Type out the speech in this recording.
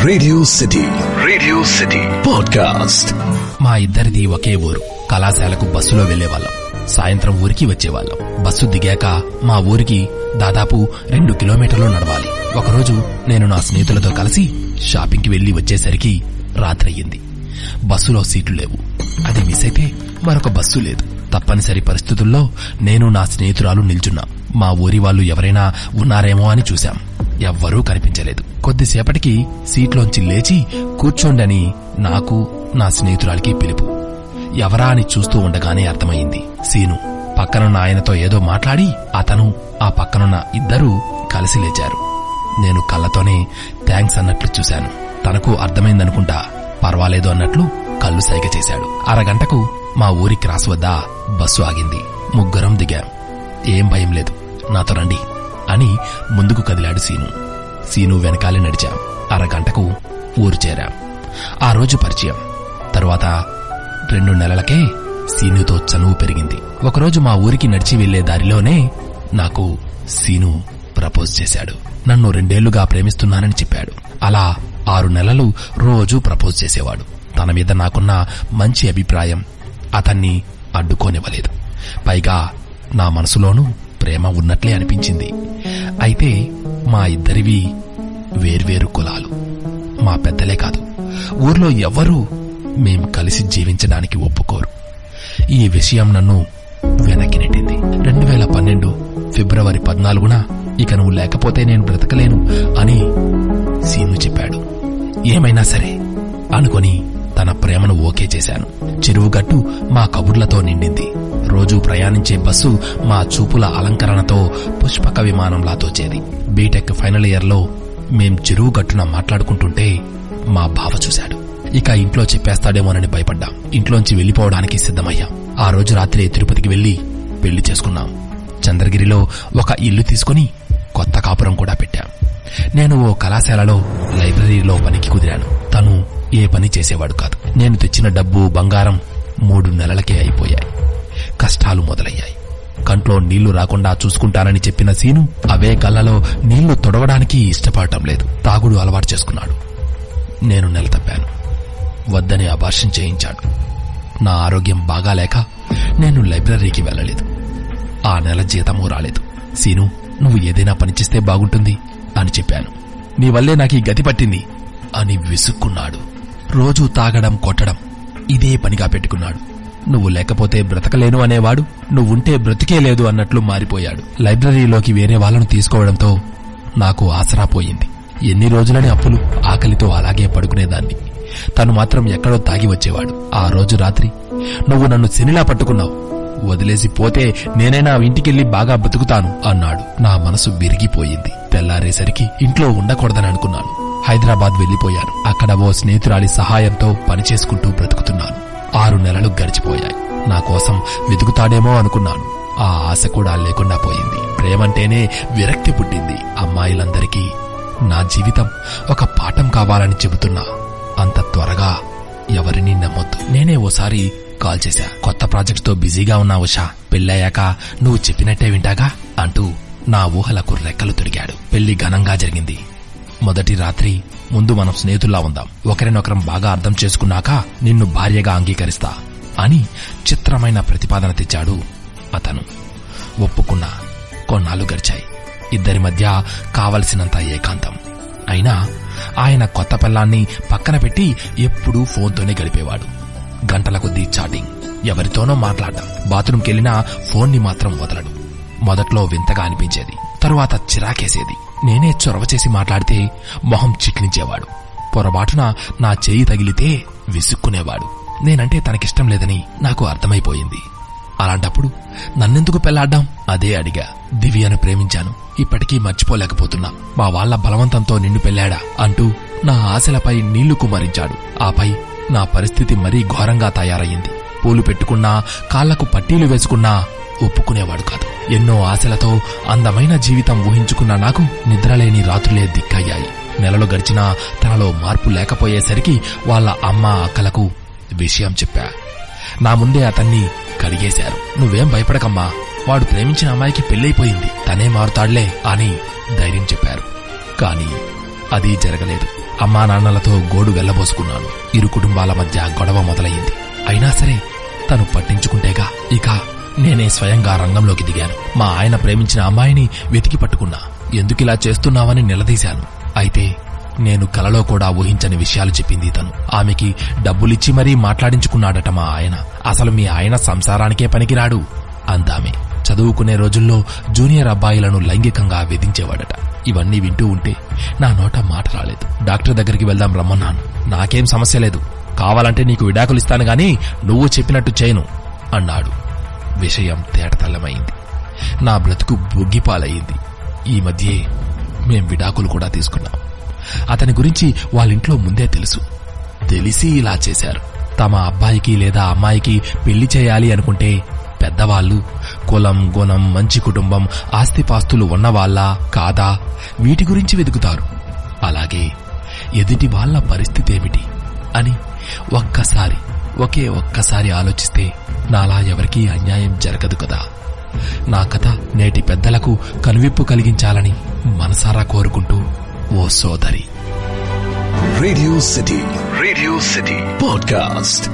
Radio city podcast. మా ఇద్దరిది ఒకే ఊరు. కళాశాలకు బస్సులో వెళ్లేవాళ్ళం. సాయంత్రం ఊరికి వచ్చేవాళ్ళం. బస్సు దిగాక మా ఊరికి దాదాపు 2 కిలోమీటర్లు నడవాలి. ఒకరోజు నేను నా స్నేహితులతో కలిసి షాపింగ్కి వెళ్లి వచ్చేసరికి రాత్రయ్యింది. బస్సులో సీట్లు లేవు. అది మిస్ అయితే మరొక బస్సు లేదు. తప్పనిసరి పరిస్థితుల్లో నేను నా స్నేహితురాలు నిల్చున్నాం. మా ఊరి వాళ్ళు ఎవరైనా ఉన్నారేమో అని చూశాం. ఎవ్వరూ కనిపించలేదు. కొద్దిసేపటికి సీట్లోంచి లేచి కూర్చోండని నాకు నా స్నేహితురాలికి పిలుపు. ఎవరా అని చూస్తూ ఉండగానే అర్థమైంది. సీను. పక్కనున్న ఆయనతో ఏదో మాట్లాడి అతను, ఆ పక్కనున్న ఇద్దరూ కలిసి లేచారు. నేను కళ్ళతోనే థ్యాంక్స్ అన్నట్లు చూశాను. తనకు అర్థమైందనుకుంటా. పర్వాలేదు అన్నట్లు కళ్ళు సైగ చేశాడు. అరగంటకు మా ఊరి క్రాస్ వద్ద బస్సు ఆగింది. ముగ్గురం దిగాం. ఏం భయం లేదు, నాతో రండి అని ముందుకు కదిలాడు సీను. సీను వెనకాలే నడిచాం. అరగంటకు ఊరు చేరాం. ఆ రోజు పరిచయం. తరువాత 2 నెలలకే సీనుతో చనువు పెరిగింది. ఒకరోజు మా ఊరికి నడిచి వెళ్లే దారిలోనే నాకు సీను ప్రపోజ్ చేశాడు. నన్ను 2 ఏళ్లుగా ప్రేమిస్తున్నానని చెప్పాడు. అలా 6 నెలలు రోజూ ప్రపోజ్ చేసేవాడు. తన మీద నాకున్న మంచి అభిప్రాయం అతన్ని అడ్డుకోనివ్వలేదు. పైగా నా మనసులోనూ ప్రేమ ఉన్నట్లే అనిపించింది. అయితే మా ఇద్దరివి వేర్వేరు కులాలు. మా పెద్దలే కాదు, ఊర్లో ఎవ్వరూ మేం కలిసి జీవించడానికి ఒప్పుకోరు. ఈ విషయం నన్ను వెనక్కి నెట్టింది. 2012 ఫిబ్రవరి 14న ఇక నువ్వు లేకపోతే నేను బ్రతకలేను అని సీను చెప్పాడు. ఏమైనా సరే అనుకొని తన ప్రేమను ఓకే చేశాను. చెరువుగట్టు మా కబుర్లతో నిండింది. రోజూ ప్రయాణించే బస్సు మా చూపుల అలంకరణతో పుష్పక విమానంలా తోచేది. బీటెక్ ఫైనల్ ఇయర్ లో మేం చెరువుగట్టున మాట్లాడుకుంటుంటే మా బావ చూశాడు. ఇక ఇంట్లో చెప్పేస్తాడేమోనని భయపడ్డాం. ఇంట్లోంచి వెళ్లిపోవడానికి సిద్ధమయ్యాం. ఆ రోజు రాత్రి తిరుపతికి వెళ్లి పెళ్లి చేసుకున్నాం. చంద్రగిరిలో ఒక ఇల్లు తీసుకుని కొత్త కాపురం కూడా పెట్టాం. నేను ఓ కళాశాలలో లైబ్రరీలో పనికి కుదిరాను. తను ఏ పని చేసేవాడు కాదు. నేను తెచ్చిన డబ్బు, బంగారం 3 నెలలకే అయిపోయాయి. కష్టాలు మొదలయ్యాయి. కంట్లో నీళ్లు రాకుండా చూసుకుంటానని చెప్పిన సీను అవే కళ్ళలో నీళ్లు తొడవడానికి ఇష్టపడటం లేదు. తాగుడు అలవాటు చేసుకున్నాడు. నేను నెల తప్పాను. వద్దని అబార్షన్ చేయించాడు. నా ఆరోగ్యం బాగాలేక నేను లైబ్రరీకి వెళ్లలేదు. ఆ నెల జీతమూ రాలేదు. సీను, నువ్వు ఏదైనా పనిచేస్తే బాగుంటుంది అని చెప్పాను. నీ వల్లే నాకు ఈ గతి పట్టింది అని విసుక్కున్నాడు. రోజూ తాగడం, కొట్టడం ఇదే పనిగా పెట్టుకున్నాడు. నువ్వు లేకపోతే బ్రతకలేను అనేవాడు నువ్వుంటే బ్రతికే లేదు అన్నట్లు మారిపోయాడు. లైబ్రరీలోకి వేరే వాళ్లను తీసుకోవడంతో నాకు ఆసరా పోయింది. ఎన్ని రోజులని అప్పులు, ఆకలితో అలాగే పడుకునేదాన్ని. తను మాత్రం ఎక్కడో తాగి వచ్చేవాడు. ఆ రోజు రాత్రి నువ్వు నన్ను శనిలా పట్టుకున్నావు, వదిలేసి పోతే నేనైనా ఇంటికెళ్లి బాగా బతుకుతాను అన్నాడు. నా మనసు విరిగిపోయింది. తెల్లారేసరికి ఇంట్లో ఉండకూడదని అనుకున్నాను. హైదరాబాద్ వెళ్లిపోయాను. అక్కడ ఓ స్నేహితురాలి సహాయంతో పనిచేసుకుంటూ బ్రతుకుతున్నాను. 6 నెలలు గడిచిపోయాయి. నా కోసం వెతుకుతాడేమో అనుకున్నాను. ఆ ఆశ కూడా లేకుండా పోయింది. ప్రేమంటేనే విరక్తి పుట్టింది. అమ్మాయిలందరికీ నా జీవితం ఒక పాఠం కావాలని చెబుతున్నా అంత త్వరగా ఎవరినీ నమ్మొద్దు. నేనే ఓసారి కాల్ చేశా. కొత్త ప్రాజెక్టుతో బిజీగా ఉన్నా ఉషా, పెళ్ళయ్యాక నువ్వు చెప్పినట్టే వింటాగా అంటూ నా ఊహలకు రెక్కలు తొడిగాడు. పెళ్లి ఘనంగా జరిగింది. మొదటి రాత్రి ముందు మనం స్నేహితుల్లా ఉందాం, ఒకరినొకరం బాగా అర్థం చేసుకున్నాక నిన్ను భార్యగా అంగీకరిస్తా అని చిత్రమైన ప్రతిపాదన తెచ్చాడు అతను. ఒప్పుకున్నా. కొన్నాళ్లు గడిచాయి. ఇద్దరి మధ్య కావలసినంత ఏకాంతం. అయినా ఆయన కొత్త పిల్లాన్ని పక్కన పెట్టి ఎప్పుడూ ఫోన్తోనే గడిపేవాడు. గంటల కొద్దీ చాటింగ్, ఎవరితోనో మాట్లాడటం. బాత్రూంకెళ్లినా ఫోన్ని మాత్రం వదలడు. మొదట్లో వింతగా అనిపించేది, తరువాత చిరాకేసేది. నేనే చొరవ చేసి మాట్లాడితే మొహం చిట్లించేవాడు. పొరబాటున నా చేయి తగిలితే విసుక్కునేవాడు. నేనంటే తనకిష్టం లేదని నాకు అర్థమైపోయింది. అలాంటప్పుడు నన్నెందుకు పెళ్లాడ్డాం అదే అడిగా. దివ్యను ప్రేమించాను, ఇప్పటికీ మర్చిపోలేకపోతున్నా. మా వాళ్ల బలవంతంతో నిన్ను పెళ్లాడా అంటూ నా ఆశలపై నీళ్లు కుమ్మరించాడు. ఆపై నా పరిస్థితి మరీ ఘోరంగా తయారయ్యింది. పూలు పెట్టుకున్నా, కాళ్లకు పట్టీలు వేసుకున్నా ఒప్పుకునేవాడు కాదు. ఎన్నో ఆశలతో అందమైన జీవితం ఊహించుకున్న నాకు నిద్రలేని రాత్రులే దిక్కయ్యాయి. నెలలు గడిచినా తనలో మార్పు లేకపోయేసరికి వాళ్ల అమ్మ, అక్కలకు విషయం చెప్పా. నా ముందే అతన్ని కడిగేశారు. నువ్వేం భయపడకమ్మా, వాడు ప్రేమించిన అమ్మాయికి పెళ్లైపోయింది, తనే మారుతాడులే అని ధైర్యం చెప్పారు. కాని అది జరగలేదు. అమ్మా నాన్నలతో గోడు వెళ్లబోసుకున్నాను. ఇరు కుటుంబాల మధ్య గొడవ మొదలయ్యింది. అయినా సరే తను పట్టించుకుంటేగా ఇక నేనే స్వయంగా రంగంలోకి దిగాను. మా ఆయన ప్రేమించిన అమ్మాయిని వెతికి పట్టుకున్నా. ఎందుకిలా చేస్తున్నావని నిలదీశాను. అయితే నేను కలలో కూడా ఊహించని విషయాలు చెప్పింది తను. ఆమెకి డబ్బులిచ్చి మరీ మాట్లాడించుకున్నాడట మా ఆయన. అసలు మీ ఆయన సంసారానికే పనికిరాడు అందామే. చదువుకునే రోజుల్లో జూనియర్ అబ్బాయిలను లైంగికంగా వేధించేవాడట. ఇవన్నీ వింటూ ఉంటే నా నోట మాట రాలేదు. డాక్టర్ దగ్గరికి వెళ్దాం రమ్మన్నాను. నాకేం సమస్య లేదు, కావాలంటే నీకు విడాకులిస్తాను గాని నువ్వు చెప్పినట్టు చేయను అన్నాడు. విషయం తేటతెల్లమైంది. నా బ్రతుకు బొగ్గిపాలయ్యింది. ఈ మధ్యే మేం విడాకులు కూడా తీసుకున్నాం. అతని గురించి వాళ్ళింట్లో ముందే తెలుసు. తెలిసి ఇలా చేశారు. తమ అబ్బాయికి లేదా అమ్మాయికి పెళ్లి చేయాలి అనుకుంటే పెద్దవాళ్లు కులం, గుణం, మంచి కుటుంబం, ఆస్తిపాస్తులు ఉన్నవాళ్లా కాదా వీటి గురించి వెతుకుతారు. అలాగే ఎదుటి వాళ్ల పరిస్థితేమిటి అని ఒకే ఒక్కసారి ఆలోచిస్తే నాలా ఎవరికీ అన్యాయం జరగదు కదా. నా కథ నేటి పెద్దలకు కనువిప్పు కలిగించాలని మనసారా కోరుకుంటూ ఓ సోదరి. Radio city podcast.